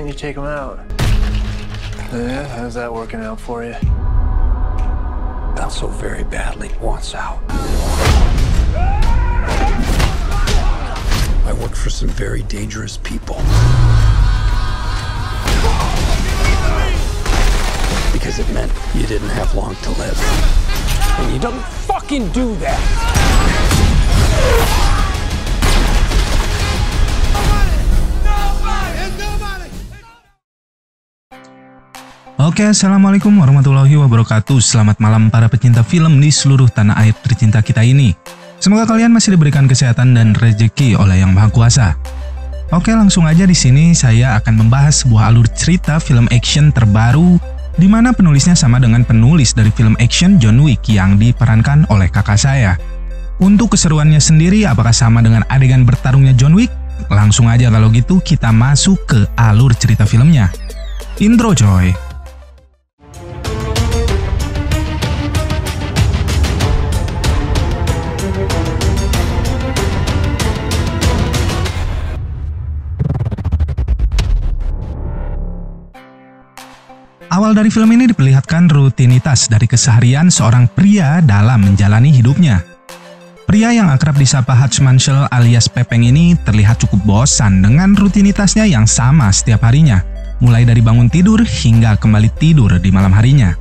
you take him out. Yeah, how's that working out for you? Not so very badly wants out. I work for some very dangerous people. Because it meant you didn't have long to live. And you don't fucking do that! Oke, assalamualaikum warahmatullahi wabarakatuh. Selamat malam para pecinta film di seluruh tanah air tercinta kita ini. Semoga kalian masih diberikan kesehatan dan rezeki oleh Yang Maha Kuasa. Oke, langsung aja di sini saya akan membahas sebuah alur cerita film action terbaru di mana penulisnya sama dengan penulis dari film action John Wick yang diperankan oleh kakak saya. Untuk keseruannya sendiri, apakah sama dengan adegan bertarungnya John Wick? Langsung aja kalau gitu kita masuk ke alur cerita filmnya. Intro coy. Awal dari film ini diperlihatkan rutinitas dari keseharian seorang pria dalam menjalani hidupnya. Pria yang akrab disapa Hutch Mansell alias Pepeng ini terlihat cukup bosan dengan rutinitasnya yang sama setiap harinya, mulai dari bangun tidur hingga kembali tidur di malam harinya.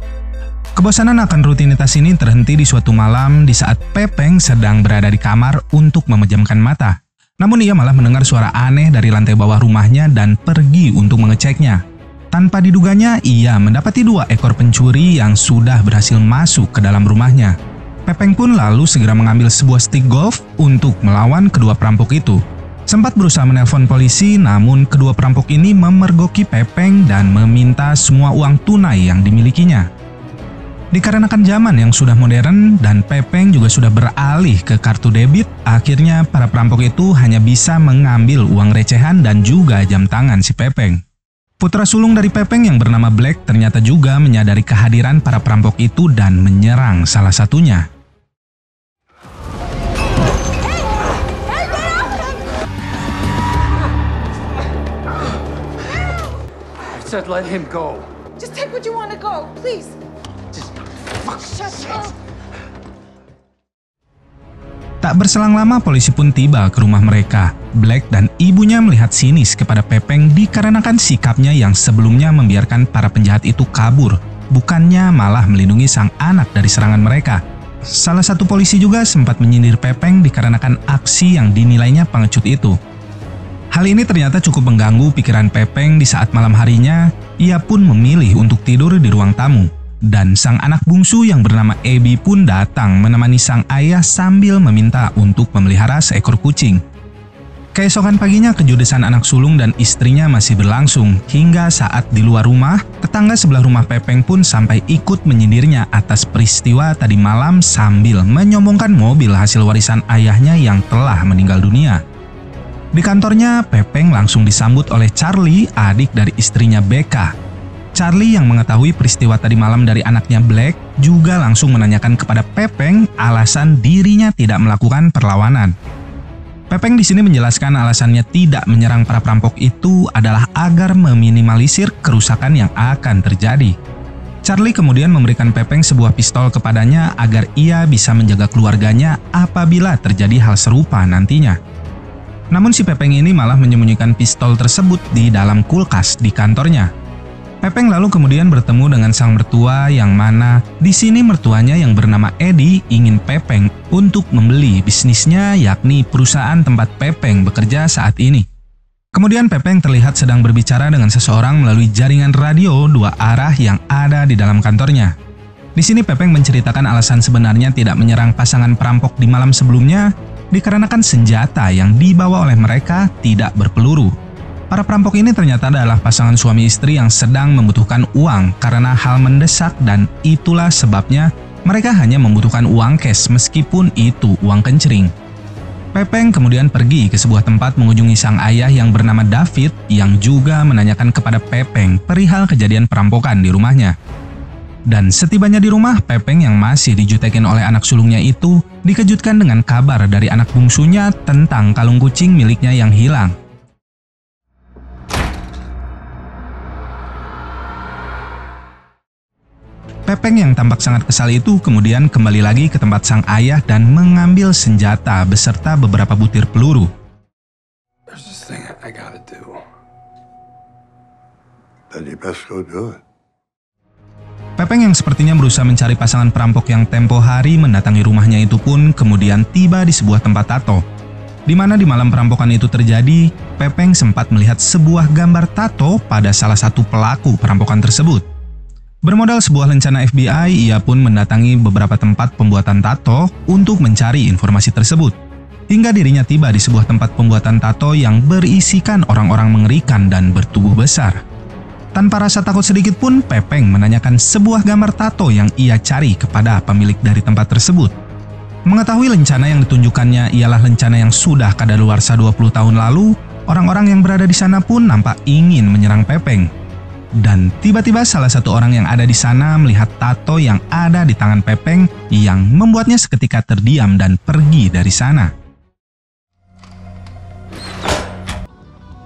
Kebosanan akan rutinitas ini terhenti di suatu malam di saat Pepeng sedang berada di kamar untuk memejamkan mata. Namun ia malah mendengar suara aneh dari lantai bawah rumahnya dan pergi untuk mengeceknya. Tanpa diduganya, ia mendapati 2 ekor pencuri yang sudah berhasil masuk ke dalam rumahnya. Pepeng pun lalu segera mengambil sebuah stick golf untuk melawan kedua perampok itu. Sempat berusaha menelpon polisi, namun kedua perampok ini memergoki Pepeng dan meminta semua uang tunai yang dimilikinya. Dikarenakan zaman yang sudah modern dan Pepeng juga sudah beralih ke kartu debit, akhirnya para perampok itu hanya bisa mengambil uang recehan dan juga jam tangan si Pepeng. Putra sulung dari Pepeng yang bernama Black ternyata juga menyadari kehadiran para perampok itu dan menyerang salah satunya. I said let him go. Just take what you want to go, please. Just Shut up. Tak berselang lama polisi pun tiba ke rumah mereka. Black dan ibunya melihat sinis kepada Pepeng dikarenakan sikapnya yang sebelumnya membiarkan para penjahat itu kabur, bukannya malah melindungi sang anak dari serangan mereka. Salah satu polisi juga sempat menyindir Pepeng dikarenakan aksi yang dinilainya pengecut itu. Hal ini ternyata cukup mengganggu pikiran Pepeng di saat malam harinya, ia pun memilih untuk tidur di ruang tamu. Dan sang anak bungsu yang bernama Abby pun datang menemani sang ayah sambil meminta untuk memelihara seekor kucing. Keesokan paginya kejudesan anak sulung dan istrinya masih berlangsung hingga saat di luar rumah, tetangga sebelah rumah Pepeng pun sampai ikut menyindirnya atas peristiwa tadi malam sambil menyombongkan mobil hasil warisan ayahnya yang telah meninggal dunia. Di kantornya, Pepeng langsung disambut oleh Charlie, adik dari istrinya Becca. Charlie yang mengetahui peristiwa tadi malam dari anaknya Black juga langsung menanyakan kepada Pepeng alasan dirinya tidak melakukan perlawanan. Pepeng di sini menjelaskan alasannya tidak menyerang para perampok itu adalah agar meminimalisir kerusakan yang akan terjadi. Charlie kemudian memberikan Pepeng sebuah pistol kepadanya agar ia bisa menjaga keluarganya apabila terjadi hal serupa nantinya. Namun si Pepeng ini malah menyembunyikan pistol tersebut di dalam kulkas di kantornya. Pepeng lalu kemudian bertemu dengan sang mertua yang mana di sini mertuanya yang bernama Eddie ingin Pepeng untuk membeli bisnisnya yakni perusahaan tempat Pepeng bekerja saat ini. Kemudian Pepeng terlihat sedang berbicara dengan seseorang melalui jaringan radio 2 arah yang ada di dalam kantornya. Di sini Pepeng menceritakan alasan sebenarnya tidak menyerang pasangan perampok di malam sebelumnya dikarenakan senjata yang dibawa oleh mereka tidak berpeluru. Para perampok ini ternyata adalah pasangan suami istri yang sedang membutuhkan uang karena hal mendesak dan itulah sebabnya mereka hanya membutuhkan uang cash meskipun itu uang kencering. Pepeng kemudian pergi ke sebuah tempat mengunjungi sang ayah yang bernama David yang juga menanyakan kepada Pepeng perihal kejadian perampokan di rumahnya. Dan setibanya di rumah, Pepeng yang masih dijutekin oleh anak sulungnya itu dikejutkan dengan kabar dari anak bungsunya tentang kalung kucing miliknya yang hilang. Pepeng yang tampak sangat kesal itu kemudian kembali lagi ke tempat sang ayah dan mengambil senjata beserta beberapa butir peluru. There's this thing I gotta do. Then you best go do it. Pepeng yang sepertinya berusaha mencari pasangan perampok yang tempo hari mendatangi rumahnya itu pun kemudian tiba di sebuah tempat tato. Di mana di malam perampokan itu terjadi, Pepeng sempat melihat sebuah gambar tato pada salah satu pelaku perampokan tersebut. Bermodal sebuah lencana FBI, ia pun mendatangi beberapa tempat pembuatan tato untuk mencari informasi tersebut. Hingga dirinya tiba di sebuah tempat pembuatan tato yang berisikan orang-orang mengerikan dan bertubuh besar. Tanpa rasa takut sedikit pun, Pepeng menanyakan sebuah gambar tato yang ia cari kepada pemilik dari tempat tersebut. Mengetahui lencana yang ditunjukkannya ialah lencana yang sudah kadaluarsa 20 tahun lalu, orang-orang yang berada di sana pun nampak ingin menyerang Pepeng. Dan tiba-tiba salah satu orang yang ada di sana melihat tato yang ada di tangan Pepeng yang membuatnya seketika terdiam dan pergi dari sana.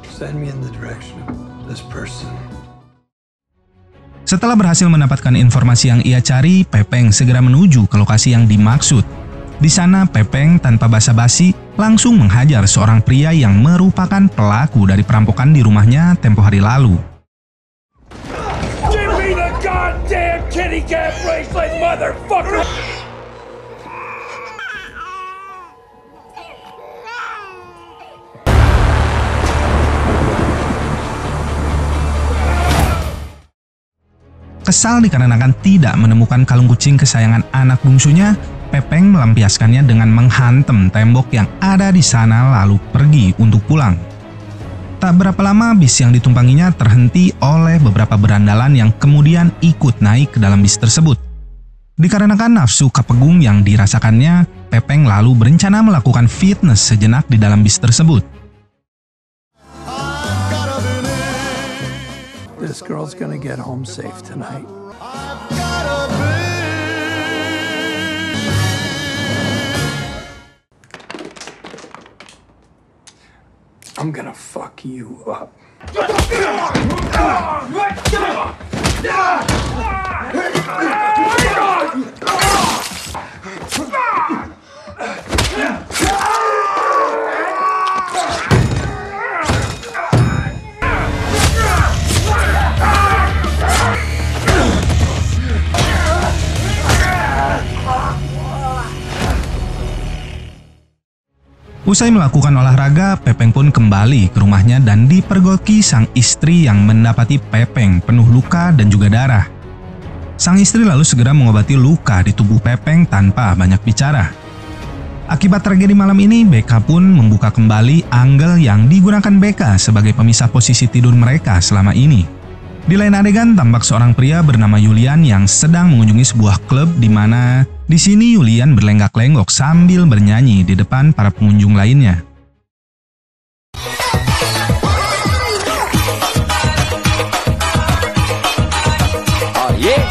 Send me in the direction of this person. Setelah berhasil mendapatkan informasi yang ia cari, Pepeng segera menuju ke lokasi yang dimaksud. Di sana, Pepeng tanpa basa-basi langsung menghajar seorang pria yang merupakan pelaku dari perampokan di rumahnya tempo hari lalu. Give me the goddamn kitty cat bracelet, motherfucker! Kesal dikarenakan tidak menemukan kalung kucing kesayangan anak bungsunya, Pepeng melampiaskannya dengan menghantam tembok yang ada di sana lalu pergi untuk pulang. Tak berapa lama bis yang ditumpanginya terhenti oleh beberapa berandalan yang kemudian ikut naik ke dalam bis tersebut. Dikarenakan nafsu kepegung yang dirasakannya, Pepeng lalu berencana melakukan fitness sejenak di dalam bis tersebut. This girl's gonna get home safe tonight. I'm gonna fuck you up. Usai melakukan olahraga, Pepeng pun kembali ke rumahnya dan dipergoki sang istri yang mendapati Pepeng penuh luka dan juga darah. Sang istri lalu segera mengobati luka di tubuh Pepeng tanpa banyak bicara. Akibat tragedi malam ini, BK pun membuka kembali angle yang digunakan BK sebagai pemisah posisi tidur mereka selama ini. Di lain adegan, tampak seorang pria bernama Julian yang sedang mengunjungi sebuah klub di mana di sini Julian berlenggak-lenggok sambil bernyanyi di depan para pengunjung lainnya. Oh yeah.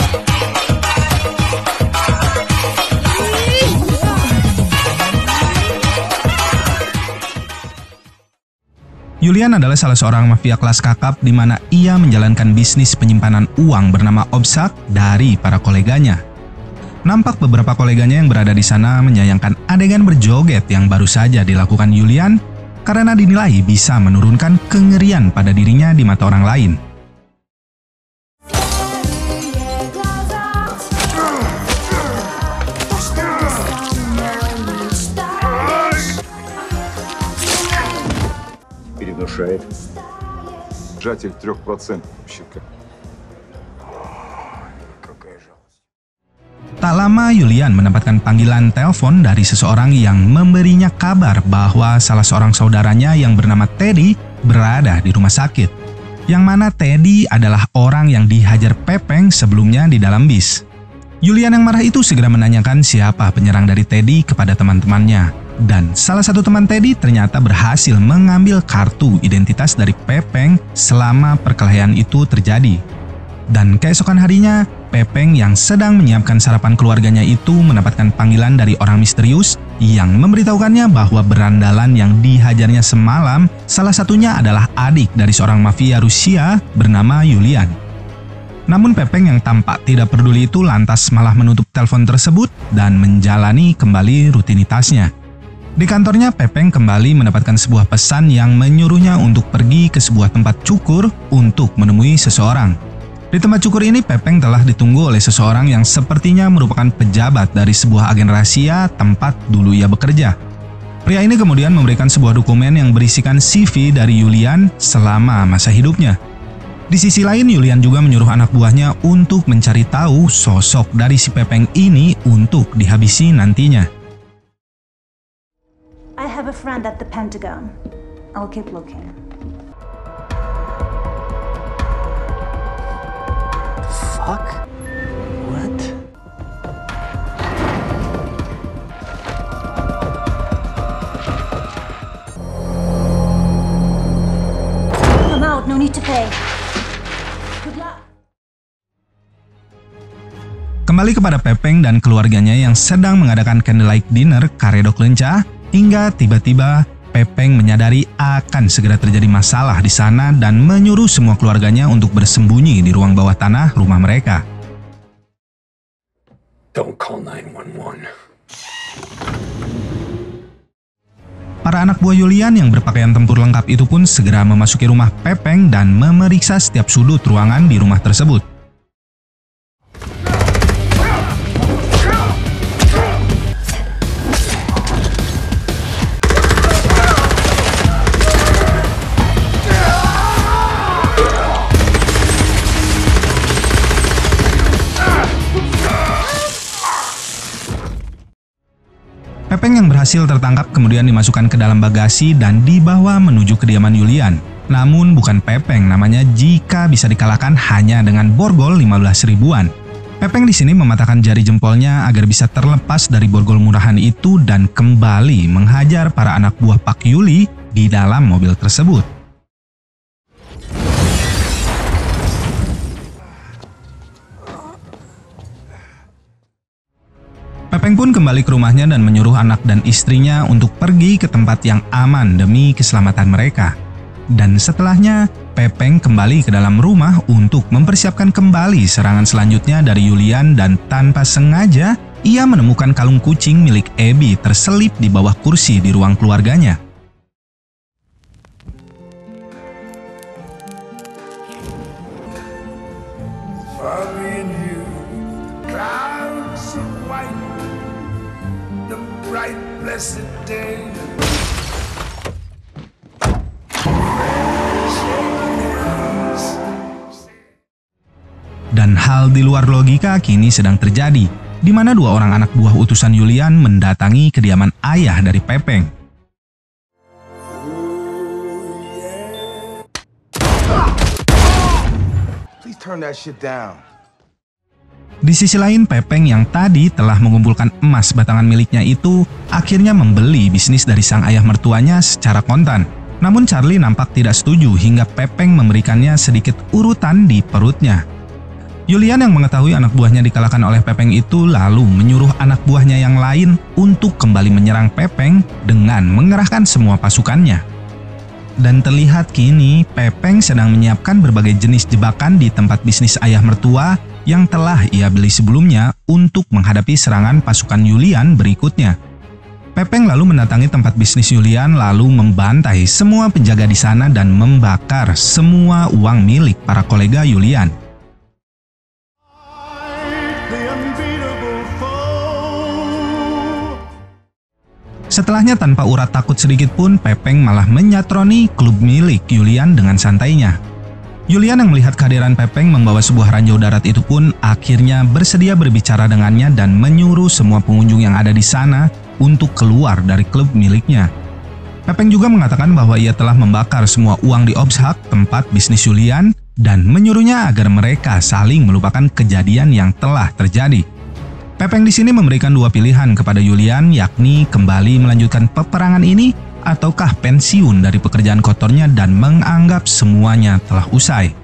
Julian adalah salah seorang mafia kelas kakap di mana ia menjalankan bisnis penyimpanan uang bernama Obsak dari para koleganya. Nampak beberapa koleganya yang berada di sana menyayangkan adegan berjoget yang baru saja dilakukan Julian karena dinilai bisa menurunkan kengerian pada dirinya di mata orang lain. Переношает. Сжатель 3% щека. Tak lama Julian mendapatkan panggilan telepon dari seseorang yang memberinya kabar bahwa salah seorang saudaranya yang bernama Teddy berada di rumah sakit. Yang mana Teddy adalah orang yang dihajar Pepeng sebelumnya di dalam bis. Julian yang marah itu segera menanyakan siapa penyerang dari Teddy kepada teman-temannya. Dan salah satu teman Teddy ternyata berhasil mengambil kartu identitas dari Pepeng selama perkelahian itu terjadi. Dan keesokan harinya, Pepeng yang sedang menyiapkan sarapan keluarganya itu mendapatkan panggilan dari orang misterius yang memberitahukannya bahwa berandalan yang dihajarnya semalam salah satunya adalah adik dari seorang mafia Rusia bernama Julian. Namun Pepeng yang tampak tidak peduli itu lantas malah menutup telepon tersebut dan menjalani kembali rutinitasnya. Di kantornya, Pepeng kembali mendapatkan sebuah pesan yang menyuruhnya untuk pergi ke sebuah tempat cukur untuk menemui seseorang. Di tempat cukur ini, Pepeng telah ditunggu oleh seseorang yang sepertinya merupakan pejabat dari sebuah agen rahasia tempat dulu ia bekerja. Pria ini kemudian memberikan sebuah dokumen yang berisikan CV dari Julian selama masa hidupnya. Di sisi lain, Julian juga menyuruh anak buahnya untuk mencari tahu sosok dari si Pepeng ini untuk dihabisi nantinya. I have a friend at the Pentagon. I'll keep looking. Fuck? What? I'm out, no need to pay. Kembali kepada Pepeng dan keluarganya yang sedang mengadakan candlelight dinner karedok lenca, hingga tiba-tiba Pepeng menyadari akan segera terjadi masalah di sana dan menyuruh semua keluarganya untuk bersembunyi di ruang bawah tanah rumah mereka. Don't call 911. Para anak buah Julian yang berpakaian tempur lengkap itu pun segera memasuki rumah Pepeng dan memeriksa setiap sudut ruangan di rumah tersebut. Pepeng yang berhasil tertangkap kemudian dimasukkan ke dalam bagasi dan dibawa menuju kediaman Julian. Namun bukan Pepeng namanya jika bisa dikalahkan hanya dengan borgol 15 ribuan. Pepeng di sini mematahkan jari jempolnya agar bisa terlepas dari borgol murahan itu dan kembali menghajar para anak buah Pak Yuli di dalam mobil tersebut. Pepeng pun kembali ke rumahnya dan menyuruh anak dan istrinya untuk pergi ke tempat yang aman demi keselamatan mereka. Dan setelahnya, Pepeng kembali ke dalam rumah untuk mempersiapkan kembali serangan selanjutnya dari Julian dan tanpa sengaja, ia menemukan kalung kucing milik Abby terselip di bawah kursi di ruang keluarganya. Dan hal di luar logika kini sedang terjadi, di mana dua orang anak buah utusan Julian mendatangi kediaman ayah dari Pepeng. Please turn that shit down. Di sisi lain, Pepeng yang tadi telah mengumpulkan emas batangan miliknya itu akhirnya membeli bisnis dari sang ayah mertuanya secara kontan. Namun Charlie nampak tidak setuju hingga Pepeng memberikannya sedikit urutan di perutnya. Julian yang mengetahui anak buahnya dikalahkan oleh Pepeng itu lalu menyuruh anak buahnya yang lain untuk kembali menyerang Pepeng dengan mengerahkan semua pasukannya. Dan terlihat kini Pepeng sedang menyiapkan berbagai jenis jebakan di tempat bisnis ayah mertua yang telah ia beli sebelumnya untuk menghadapi serangan pasukan Julian berikutnya. Pepeng lalu mendatangi tempat bisnis Julian lalu membantai semua penjaga di sana dan membakar semua uang milik para kolega Julian. Setelahnya tanpa urat takut sedikit pun, Pepeng malah menyatroni klub milik Julian dengan santainya. Julian yang melihat kehadiran Pepeng membawa sebuah ranjau darat itu pun akhirnya bersedia berbicara dengannya dan menyuruh semua pengunjung yang ada di sana untuk keluar dari klub miliknya. Pepeng juga mengatakan bahwa ia telah membakar semua uang di Obshak, tempat bisnis Julian, dan menyuruhnya agar mereka saling melupakan kejadian yang telah terjadi. Pepeng di sini memberikan dua pilihan kepada Julian, yakni kembali melanjutkan peperangan ini ataukah pensiun dari pekerjaan kotornya dan menganggap semuanya telah usai.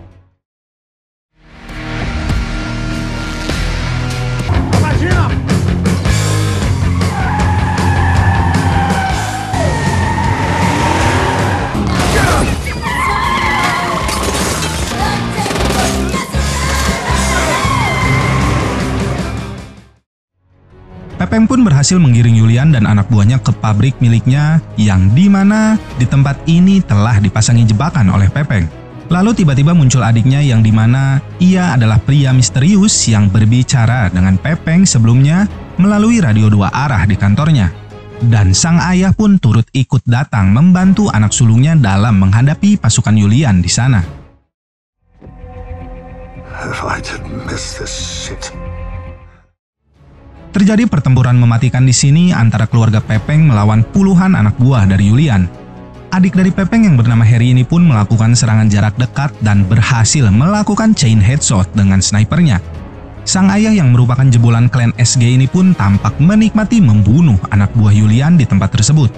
Pepeng pun berhasil menggiring Julian dan anak buahnya ke pabrik miliknya yang dimana di tempat ini telah dipasangi jebakan oleh Pepeng. Lalu tiba-tiba muncul adiknya yang dimana ia adalah pria misterius yang berbicara dengan Pepeng sebelumnya melalui radio 2 arah di kantornya. Dan sang ayah pun turut ikut datang membantu anak sulungnya dalam menghadapi pasukan Julian di sana. If I didn't miss this shit. Terjadi pertempuran mematikan di sini antara keluarga Pepeng melawan puluhan anak buah dari Julian. Adik dari Pepeng yang bernama Harry ini pun melakukan serangan jarak dekat dan berhasil melakukan chain headshot dengan snipernya. Sang ayah yang merupakan jebolan klan SG ini pun tampak menikmati membunuh anak buah Julian di tempat tersebut.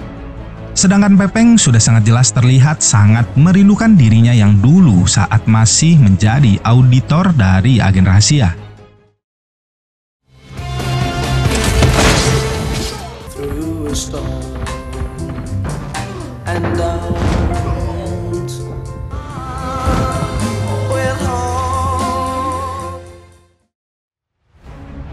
Sedangkan Pepeng sudah sangat jelas terlihat sangat merindukan dirinya yang dulu saat masih menjadi auditor dari agen rahasia.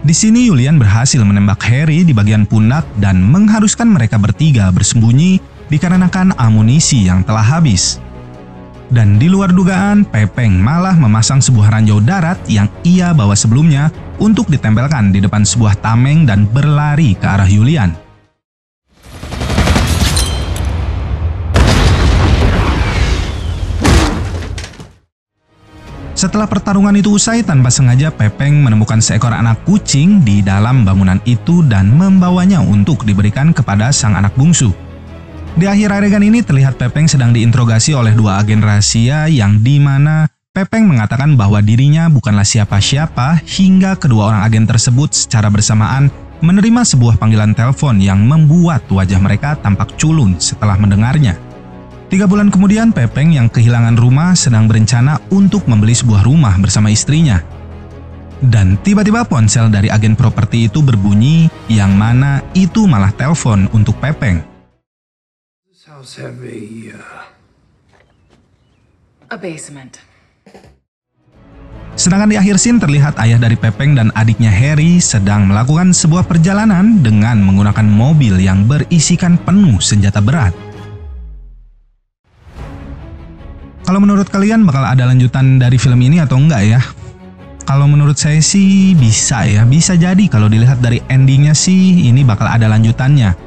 Di sini Julian berhasil menembak Harry di bagian pundak dan mengharuskan mereka bertiga bersembunyi dikarenakan amunisi yang telah habis. Dan di luar dugaan, Pepeng malah memasang sebuah ranjau darat yang ia bawa sebelumnya untuk ditempelkan di depan sebuah tameng dan berlari ke arah Julian. Setelah pertarungan itu usai, tanpa sengaja Pepeng menemukan seekor anak kucing di dalam bangunan itu dan membawanya untuk diberikan kepada sang anak bungsu. Di akhir adegan ini terlihat Pepeng sedang diinterogasi oleh dua agen rahasia yang dimana Pepeng mengatakan bahwa dirinya bukanlah siapa-siapa hingga kedua orang agen tersebut secara bersamaan menerima sebuah panggilan telepon yang membuat wajah mereka tampak culun setelah mendengarnya. 3 bulan kemudian, Pepeng yang kehilangan rumah sedang berencana untuk membeli sebuah rumah bersama istrinya. Dan tiba-tiba ponsel dari agen properti itu berbunyi, yang mana itu malah telepon untuk Pepeng. This house have A basement. Sedangkan di akhir scene terlihat ayah dari Pepeng dan adiknya Harry sedang melakukan sebuah perjalanan dengan menggunakan mobil yang berisikan penuh senjata berat. Kalau menurut kalian bakal ada lanjutan dari film ini atau enggak ya? Kalau menurut saya sih bisa ya, bisa jadi kalau dilihat dari endingnya sih ini bakal ada lanjutannya.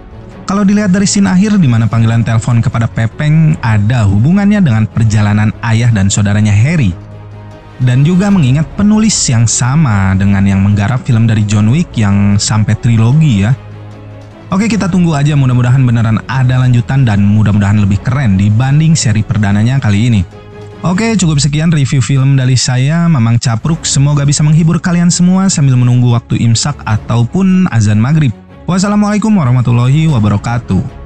Kalau dilihat dari scene akhir di mana panggilan telepon kepada Pepeng ada hubungannya dengan perjalanan ayah dan saudaranya Harry. Dan juga mengingat penulis yang sama dengan yang menggarap film dari John Wick yang sampai trilogi ya. Oke, kita tunggu aja, mudah-mudahan beneran ada lanjutan dan mudah-mudahan lebih keren dibanding seri perdananya kali ini. Oke, cukup sekian review film dari saya, Mamang Capruk. Semoga bisa menghibur kalian semua sambil menunggu waktu imsak ataupun azan maghrib. Wassalamualaikum warahmatullahi wabarakatuh.